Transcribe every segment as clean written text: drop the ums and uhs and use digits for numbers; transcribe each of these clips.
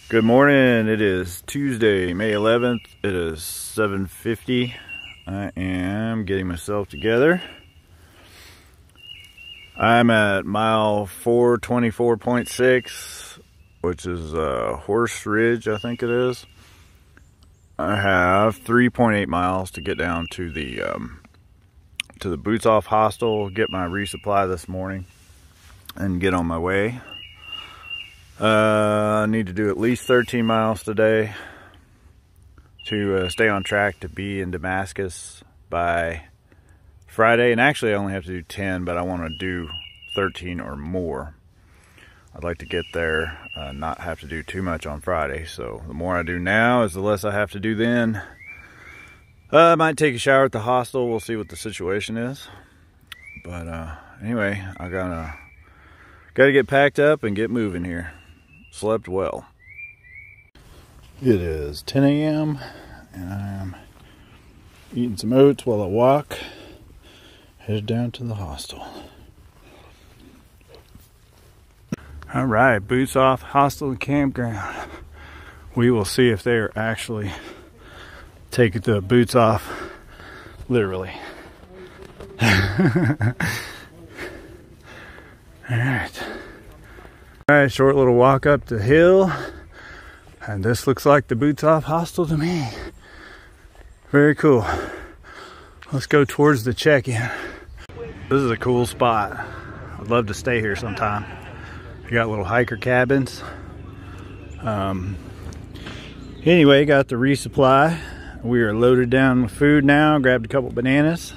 Good morning. It is Tuesday, May 11th. It is 7:50. I am getting myself together. I'm at mile 424.6, which is Horseridge, I think it is. I have 3.8 miles to get down to the Boots Off hostel, get my resupply this morning, and get on my way. I need to do at least 13 miles today to stay on track to be in Damascus by Friday. And actually I only have to do 10, but I want to do 13 or more. I'd like to get there, not have to do too much on Friday. So the more I do now is the less I have to do then. I might take a shower at the hostel. We'll see what the situation is. But anyway, I gotta get packed up and get moving here. Slept well. It is 10 a.m. and I'm eating some oats while I walk. Headed down to the hostel. All right, Boots Off hostel and campground. We will see if they are actually taking the boots off literally. All right, short little walk up the hill, and this looks like the Boots Off hostel to me. Very cool. Let's go towards the check-in. This is a cool spot. I'd love to stay here sometime. You got little hiker cabins. Anyway, got the resupply. We are loaded down with food now. Grabbed a couple bananas,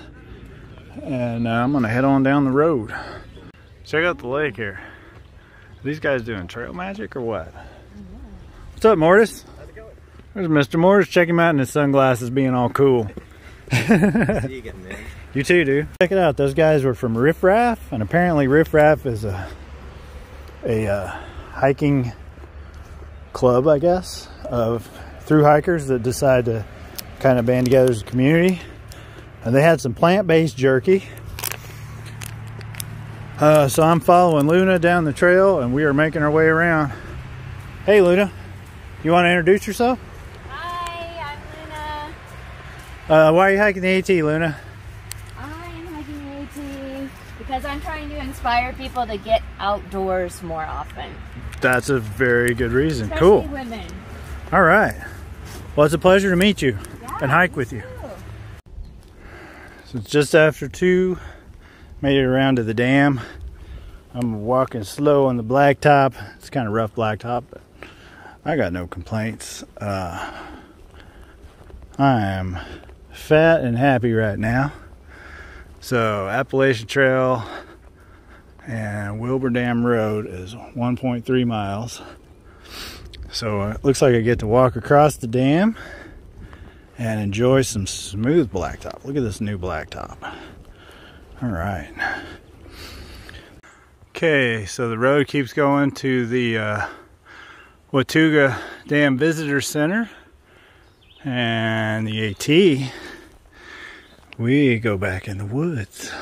and I'm gonna head on down the road. Check out the lake here. Are these guys doing trail magic or what? What's up, Mortis? How's it going? There's Mr. Mortis. Check him out in his sunglasses being all cool. You too, dude. Check it out. Those guys were from Riff Raff, and apparently Riff Raff is a hiking club, I guess, of through hikers that decide to kind of band together as a community. And they had some plant-based jerky. So I'm following Luna down the trail, and we are making our way around. Hey, Luna, you want to introduce yourself? Hi, I'm Luna. Why are you hiking the AT, Luna? I'm hiking the AT because I'm trying to inspire people to get outdoors more often. That's a very good reason. Especially cool. Women. All right. Well, it's a pleasure to meet you and hike with you. Too. So it's just after 2. Made it around to the dam. I'm walking slow on the blacktop. It's kind of rough blacktop, but I got no complaints. I am fat and happy right now. So Appalachian Trail and Wilbur Dam Road is 1.3 miles. So it looks like I get to walk across the dam and enjoy some smooth blacktop. Look at this new blacktop. All right. Okay, so the road keeps going to the Watauga Dam Visitor Center, and the AT, we go back in the woods.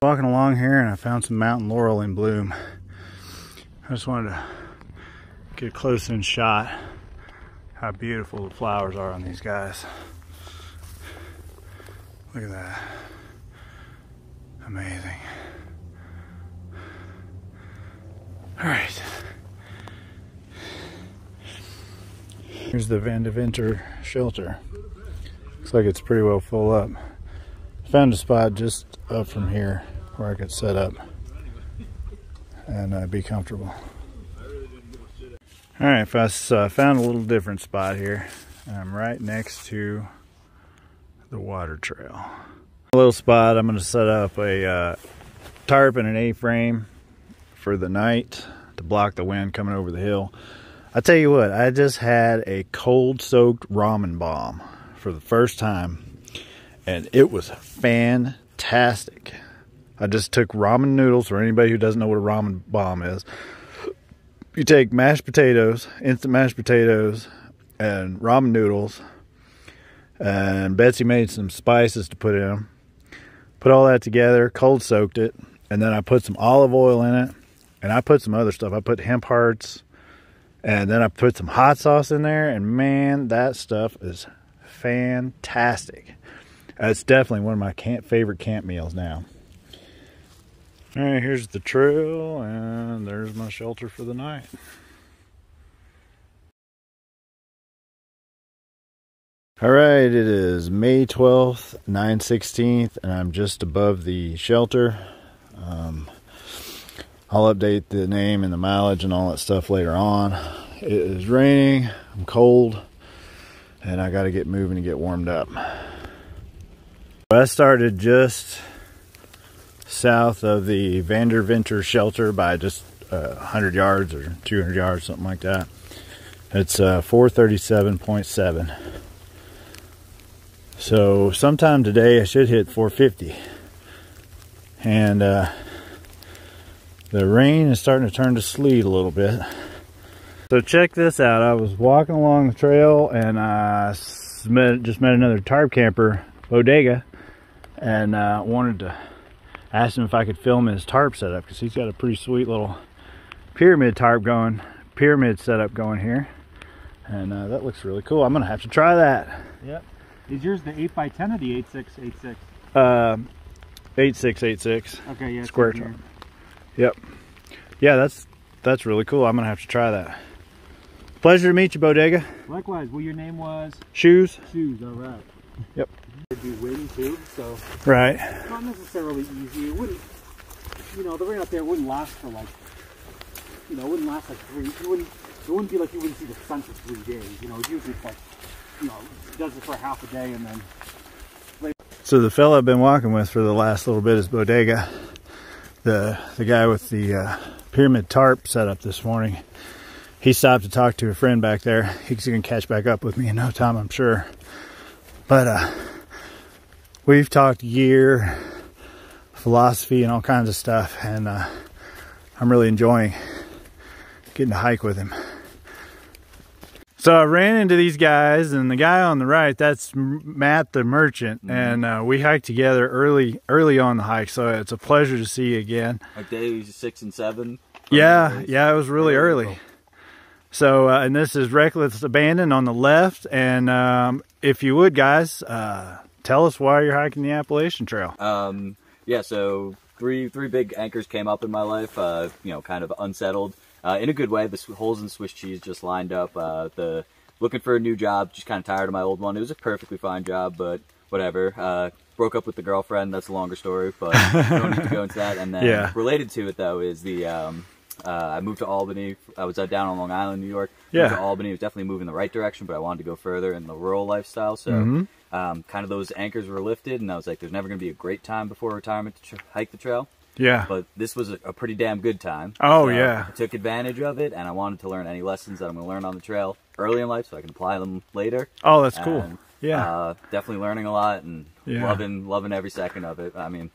Walking along here, and I found some mountain laurel in bloom. I just wanted to get a close-in shot how beautiful the flowers are on these guys. Look at that. Amazing. All right. Here's the Van de Winter shelter. Looks like it's pretty well full up. Found a spot just up from here where I could set up and be comfortable. All right, I found a little different spot here. I'm right next to the water trail. A little spot. I'm going to set up a tarp and an A-frame for the night to block the wind coming over the hill. I tell you what, I just had a cold-soaked ramen bomb for the first time, and it was fantastic. I just took ramen noodles. For anybody who doesn't know what a ramen bomb is, you take mashed potatoes, instant mashed potatoes, and ramen noodles, and Betsy made some spices to put in them. Put all that together, cold soaked it, and then I put some olive oil in it, and I put some other stuff. I put hemp hearts And then I put some hot sauce in there, and man, that stuff is fantastic. It's definitely one of my favorite camp meals now. All right, here's the trail, and there's my shelter for the night. All right, it is May 12th, 9/16, and I'm just above the shelter. I'll update the name and the mileage and all that stuff later on. It is raining, I'm cold, and I got to get moving and get warmed up. I started just south of the Vanderventer shelter by just 100 yards or 200 yards, something like that. It's 437.7. So sometime today I should hit 450. And the rain is starting to turn to sleet a little bit. So check this out. I was walking along the trail and I just met another tarp camper, Bodega, and wanted to ask him if I could film his tarp setup, because he's got a pretty sweet little pyramid setup going here, and that looks really cool. I'm gonna have to try that. Yep. Is yours the 8x10 or the 8686? 8686. Okay, yeah. Square tarp. Yep. Yeah, that's really cool. I'm gonna have to try that. Pleasure to meet you, Bodega. Likewise. Well, your name was? Shoes. Shoes. All right. Yep. It'd be wind too, so. Right. Not necessarily easy. It wouldn't. You know, the rain out there wouldn't last for like. You know, it wouldn't last like it wouldn't be like you wouldn't see the sun for 3 days. You know, usually it's like, you know, it does it for half a day and then. So the fella I've been walking with for the last little bit is Bodega, the guy with the pyramid tarp set up this morning. He stopped to talk to a friend back there. He's gonna catch back up with me in no time, I'm sure. But we've talked gear, philosophy, and all kinds of stuff, and I'm really enjoying getting to hike with him. So I ran into these guys, and the guy on the right, that's Matt the merchant, and we hiked together early on the hike, so it's a pleasure to see you again. Like days 6 and 7? Yeah, it was really early. So, and this is Reckless Abandon on the left, and if you would, guys, tell us why you're hiking the Appalachian Trail. Yeah, so three big anchors came up in my life, you know, kind of unsettled. In a good way. The holes in Swiss cheese just lined up. Looking for a new job, just kind of tired of my old one. It was a perfectly fine job, but whatever. Broke up with the girlfriend. That's a longer story, but don't need to go into that. And then related to it, though, is the I moved to Albany. I was down on Long Island, New York. Moved to Albany. It was definitely moving in the right direction, but I wanted to go further in the rural lifestyle. So kind of those anchors were lifted, and I was like, there's never going to be a great time before retirement to hike the trail. Yeah. But this was a pretty damn good time. Oh, so yeah. I took advantage of it, and I wanted to learn any lessons that I'm going to learn on the trail early in life so I can apply them later. Oh, that's cool. Yeah. Definitely learning a lot and loving every second of it. I mean,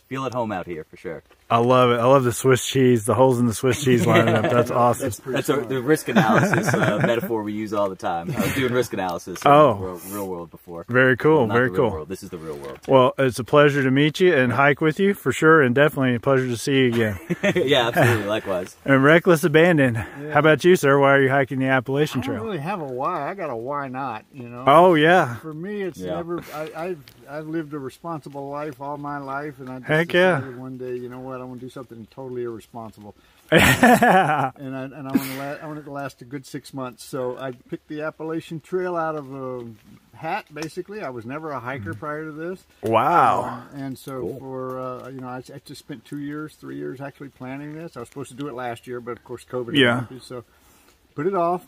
feel at home out here for sure. I love it. I love the Swiss cheese, the holes in the Swiss cheese lining up. That's awesome. That's the risk analysis metaphor we use all the time. I was doing risk analysis in the real world before. Very cool. Well, very cool. World. This is the real world. Well, it's a pleasure to meet you and hike with you for sure, and definitely a pleasure to see you again. Yeah, absolutely. Likewise. And Reckless Abandon. Yeah. How about you, sir? Why are you hiking the Appalachian Trail? I don't really have a why. I got a why not, you know. Oh, yeah. For me, it's never. I've lived a responsible life all my life, and I just Heck decided one day, you know what, I want to do something totally irresponsible. and I want it to last a good 6 months. So I picked the Appalachian Trail out of a hat, basically. I was never a hiker prior to this. Wow. And so for, you know, I just spent 3 years actually planning this. I was supposed to do it last year, but of course COVID happened, so put it off.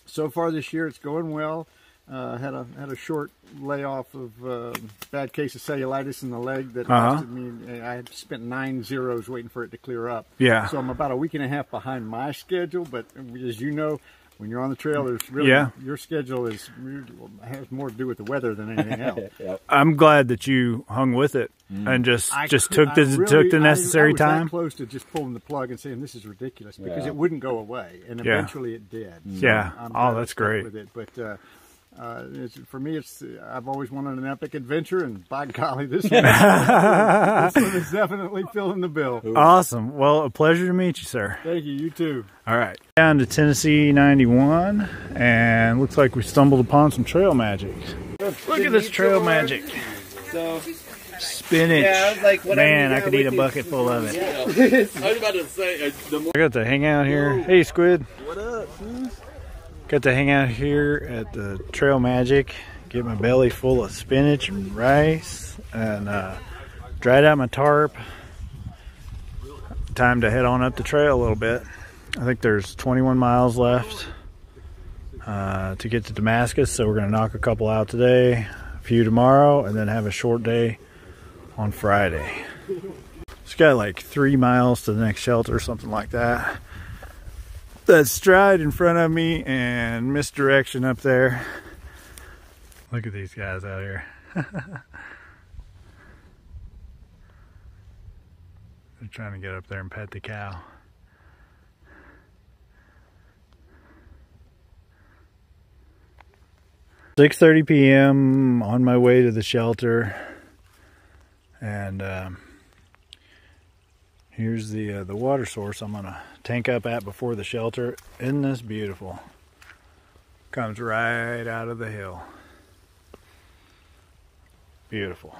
So far this year, it's going well. Had a short layoff of bad case of cellulitis in the leg that lasted me. I had spent 9 zeros waiting for it to clear up. Yeah. So I'm about a week and a half behind my schedule. But as you know, when you're on the trail, there's really your schedule has more to do with the weather than anything else. I'm glad that you hung with it and just took the necessary time. I was that close to just pulling the plug and saying this is ridiculous because it wouldn't go away, and eventually it did. Yeah. So I'm that's great. with it, but. For me, I've always wanted an epic adventure, and by golly, this one, this one is definitely filling the bill. Awesome. Well, a pleasure to meet you, sir. Thank you. You too. All right. Down to Tennessee 91, and looks like we stumbled upon some trail magic. Look at this trail magic. So, spinach. Yeah, I was like, man, I could eat a bucket full of it. Yeah. I was about to say, I got to hang out here. Hey, Squid. What up? Got to hang out here at the Trail Magic, get my belly full of spinach and rice, and dried out my tarp. Time to head on up the trail a little bit. I think there's 21 miles left to get to Damascus, so we're going to knock a couple out today, a few tomorrow, and then have a short day on Friday. It's got like 3 miles to the next shelter or something like that. That stride in front of me and misdirection up there. Look at these guys out here. They're trying to get up there and pet the cow. "6:30 p.m. on my way to the shelter, and here's the water source I'm gonna tank up at before the shelter. Isn't this beautiful? Comes right out of the hill. Beautiful.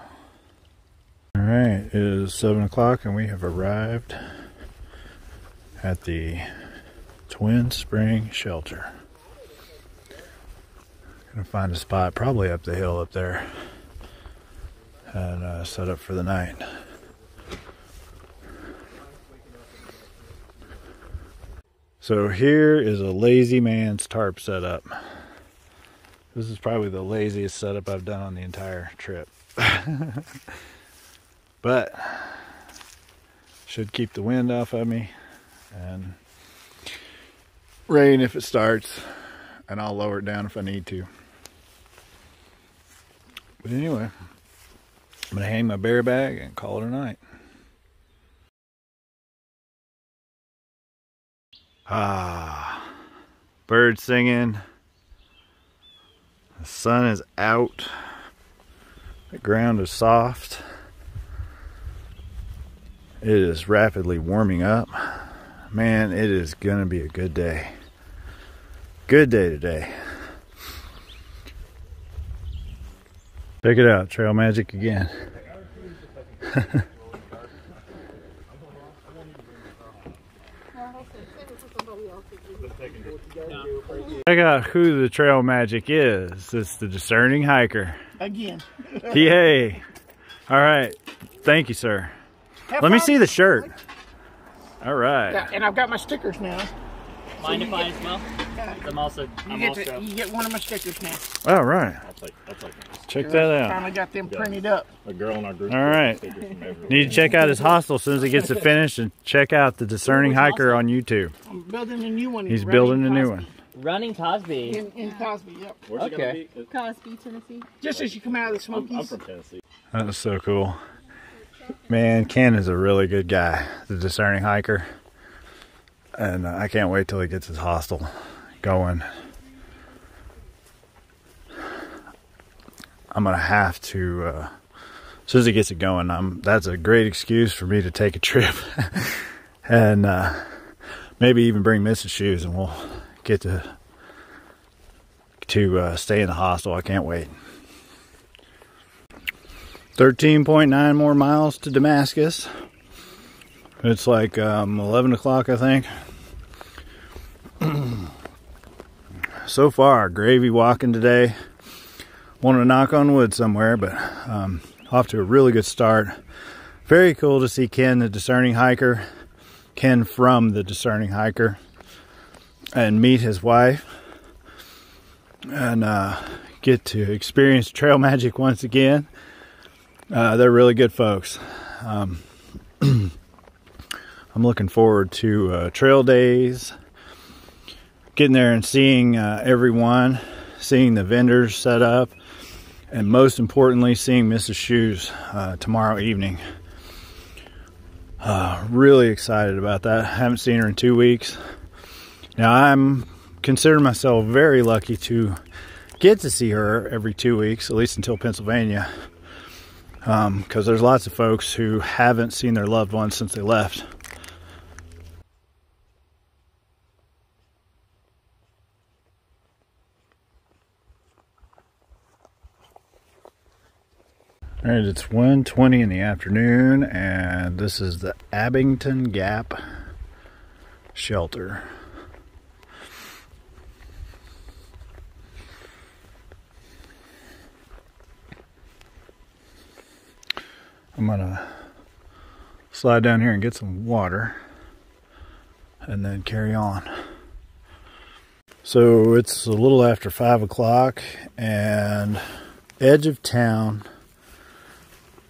All right, it is 7 o'clock and we have arrived at the Twin Spring Shelter. Gonna find a spot probably up the hill up there and set up for the night. So here is a lazy man's tarp setup. This is probably the laziest setup I've done on the entire trip. But should keep the wind off of me and rain if it starts, and I'll lower it down if I need to. But anyway, I'm gonna hang my bear bag and call it a night. Birds singing. The sun is out. The ground is soft. It is rapidly warming up. Man, it is gonna be a good day. Good day today. Check it out, Trail Magic again. Check out who the Trail Magic is. It's the Discerning Hiker. Again. Yay. All right. Thank you, sir. Let me see the shirt. All right. Yeah, and I've got my stickers now. Mind if I as well? You get one of my stickers now. All right. Check that out. Finally got them printed up. A girl in our group. All right. Need to check out his hostel as soon as he gets it finished, and check out the Discerning Hiker on YouTube. I'm building a new one. He's building a new one. Running Cosby. In Cosby, yep. Where's it gonna be? Cosby, Tennessee. Just as you come out of the Smokies. I'm from Tennessee. That was so cool. Man, Ken is a really good guy, the Discerning Hiker. And I can't wait till he gets his hostel going. I'm gonna have to, as soon as he gets it going, that's a great excuse for me to take a trip. And maybe even bring Mrs. Shoes, and we'll get to stay in the hostel. I can't wait. 13.9 more miles to Damascus. It's like 11 o'clock, I think. So far, gravy walking today. Want to knock on wood somewhere, but off to a really good start. Very cool to see Ken, the Discerning Hiker. Ken from the Discerning Hiker. And meet his wife. And get to experience Trail Magic once again. They're really good folks. I'm looking forward to trail days, getting there and seeing everyone, seeing the vendors set up, and most importantly, seeing Mrs. Shoes tomorrow evening. Really excited about that. Haven't seen her in 2 weeks. Now, I'm considering myself very lucky to get to see her every 2 weeks, at least until Pennsylvania, because there's lots of folks who haven't seen their loved ones since they left. All right, it's 1:20 in the afternoon, and this is the Abington Gap shelter. I'm gonna slide down here and get some water and then carry on. So it's a little after 5 o'clock, and edge of town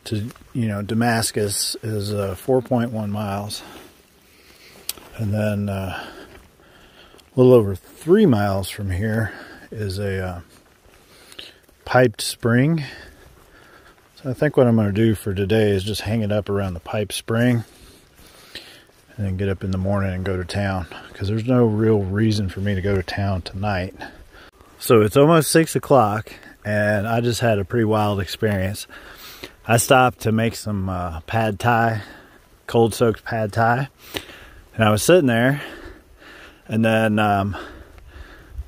to, Damascus is 4.1 miles. And then a little over 3 miles from here is a piped spring. So I think what I'm going to do for today is just hang it up around the pipe spring and then get up in the morning and go to town, because there's no real reason for me to go to town tonight. So it's almost 6 o'clock, and I just had a pretty wild experience. I stopped to make some pad thai, cold soaked pad thai, and I was sitting there, and then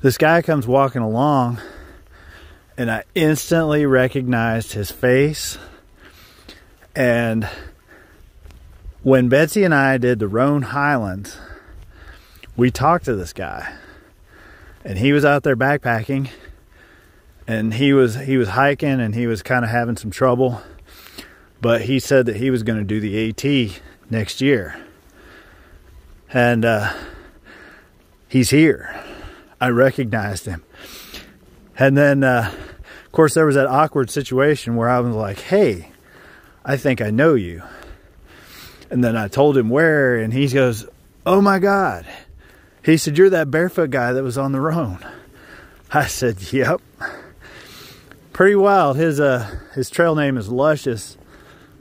this guy comes walking along, and I instantly recognized his face. And when Betsy and I did the Roan Highlands, we talked to this guy, and he was out there backpacking, and he was hiking, and he was kind of having some trouble, but he said that he was going to do the AT next year. And he's here. I recognized him. And then, of course, there was that awkward situation where I was like, hey, I think I know you. And then I told him where, and he goes, oh my God. He said, you're that barefoot guy that was on the Roan. I said, yep. Pretty wild. His trail name is Luscious,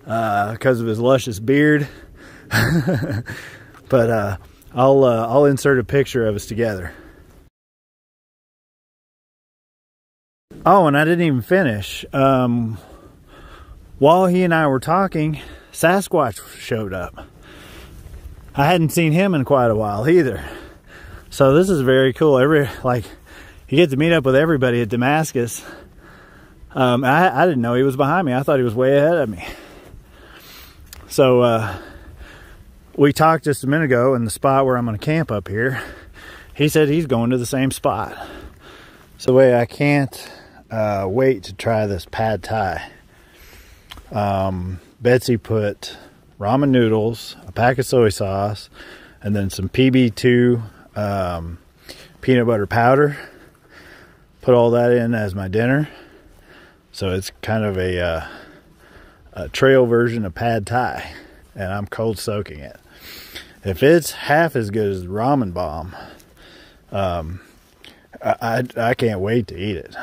because of his luscious beard. But I'll insert a picture of us together. Oh, and I didn't even finish. While he and I were talking, Sasquatch showed up. I hadn't seen him in quite a while either. So this is very cool. You get to meet up with everybody at Damascus. I didn't know he was behind me. I thought he was way ahead of me. So we talked just a minute ago in the spot where I'm going to camp up here. He said he's going to the same spot. So the way I can't wait to try this pad thai. Betsy put ramen noodles, a pack of soy sauce, and then some PB2 peanut butter powder. Put all that in as my dinner. So it's kind of a trail version of pad thai, and I'm cold soaking it. If it's half as good as ramen bomb, I can't wait to eat it.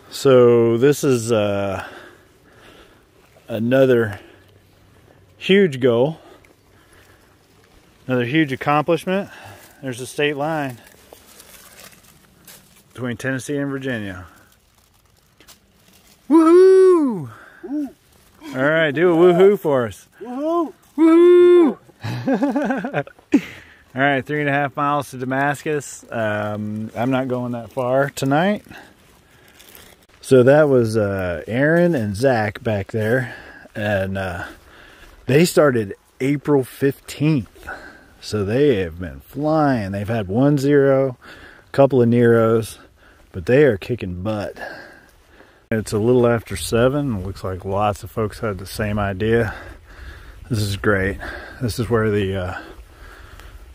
So this is another huge goal, another huge accomplishment. There's the state line between Tennessee and Virginia. Woohoo! All right, do a woohoo for us. Woohoo! Woohoo! All right, 3.5 miles to Damascus. I'm not going that far tonight. So that was Aaron and Zach back there, and they started April 15th. So they have been flying. They've had 1-0, a couple of Neros, but they are kicking butt. It's a little after 7. It looks like lots of folks had the same idea. This is great. This is where the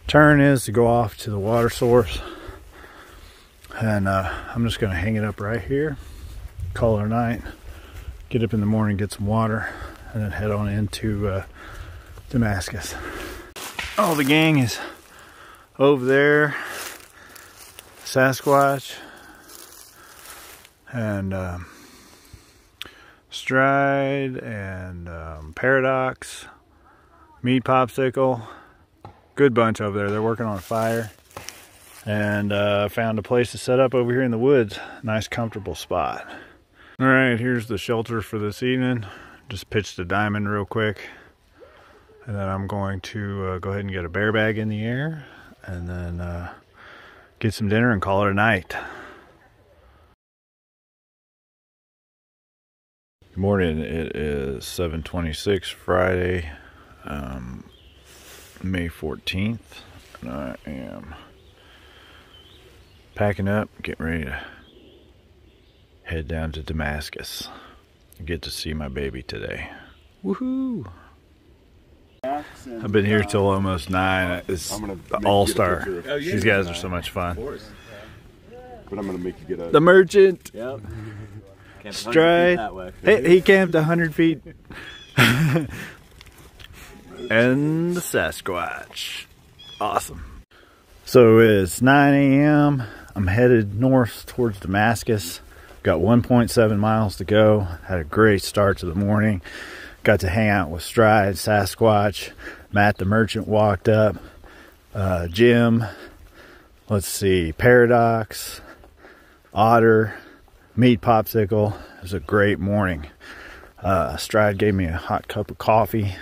turn is to go off to the water source. And I'm just going to hang it up right here, call it a night, get up in the morning, get some water, and then head on into Damascus. Oh, the gang is over there. Sasquatch and Stride and Paradox, Meat Popsicle. Good bunch over there. They're working on a fire. and found a place to set up over here in the woods. Nice comfortable spot. All right, here's the shelter for this evening. Just pitched a diamond real quick, and then I'm going to go ahead and get a bear bag in the air, and then get some dinner and call it a night. Good morning. It is 7:26 Friday, May 14th, and I am packing up, getting ready to head down to Damascus and get to see my baby today. Woohoo! I've been here till almost 9. It's the all-star. These guys are so much fun. But I'm gonna make you get the merchant. Yep. Stride. He camped 100 feet. And the Sasquatch. Awesome. So it's 9 a.m. I'm headed north towards Damascus. Got 1.7 miles to go. Had a great start to the morning. Got to hang out with Stride, Sasquatch. Matt the Merchant walked up. Jim. Let's see. Paradox. Otter. Meat Popsicle. It was a great morning. Stride gave me a hot cup of coffee.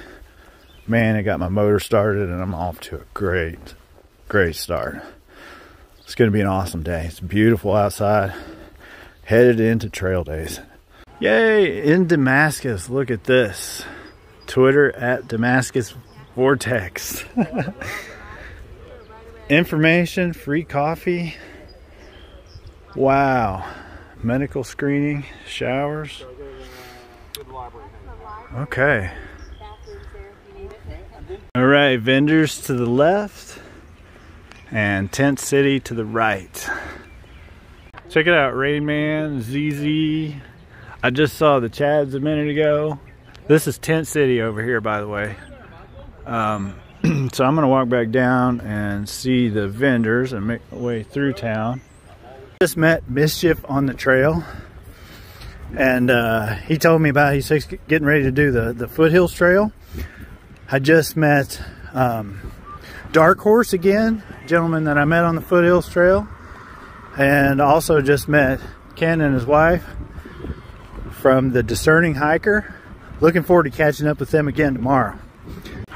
Man, it got my motor started, and I'm off to a great start. It's going to be an awesome day. It's beautiful outside. Headed into trail days. Yay! In Damascus. Look at this. Twitter at Damascus Vortex. Information, free coffee. Wow. Medical screening, showers. Okay. All right, vendors to the left and Tent City to the right. Check it out, Rain Man, ZZ. I just saw the Chads a minute ago. This is Tent City over here, by the way. So I'm gonna walk back down and see the vendors and make my way through town. Just met Mischief on the trail, and he told me about he's getting ready to do the Foothills Trail. I just met Dark Horse again, gentleman that I met on the Foothills Trail, and also just met Ken and his wife from the Discerning Hiker. Looking forward to catching up with them again tomorrow.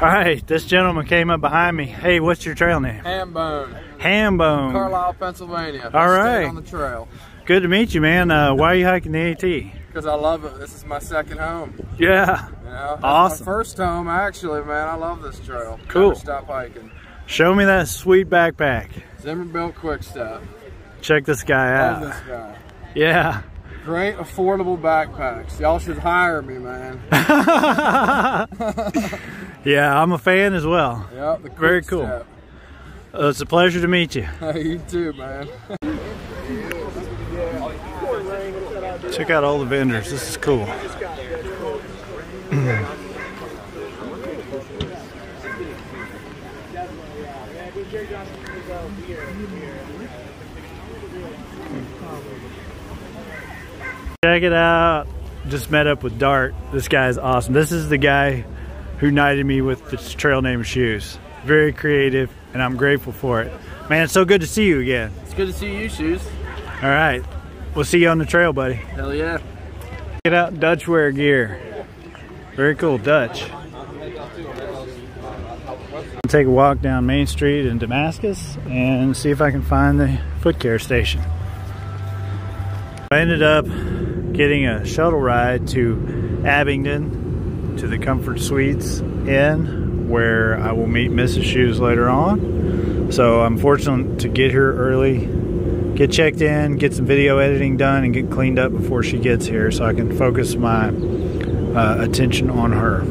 All right, this gentleman came up behind me. Hey, what's your trail name? Hambone. Hambone. Carlisle, Pennsylvania. All right. On the trail. Good to meet you, man. Why are you hiking the AT? Because I love it. This is my second home. Yeah. You know, awesome. My first home, actually, man. I love this trail. Cool. Never stop hiking. Show me that sweet backpack. Zimmerbilt Quick Step. Check this guy out. Love this guy. Yeah. Great affordable backpacks. Y'all should hire me, man. Yeah, I'm a fan as well. Yep, the very cool. Step. It's a pleasure to meet you. You too, man. Check out all the vendors. This is cool. Check it out. Just met up with Dart. This guy is awesome. This is the guy who knighted me with the trail name shoes. Very creative, and I'm grateful for it. Man, it's so good to see you again. It's good to see you, Shoes. All right. We'll see you on the trail, buddy. Hell yeah. Get out Dutch wear gear. Very cool, Dutch. I'll take a walk down Main Street in Damascus and see if I can find the foot care station. I ended up getting a shuttle ride to Abingdon to the Comfort Suites Inn, where I will meet Mrs. Shoes later on. So I'm fortunate to get here early, get checked in, get some video editing done, and get cleaned up before she gets here so I can focus my attention on her.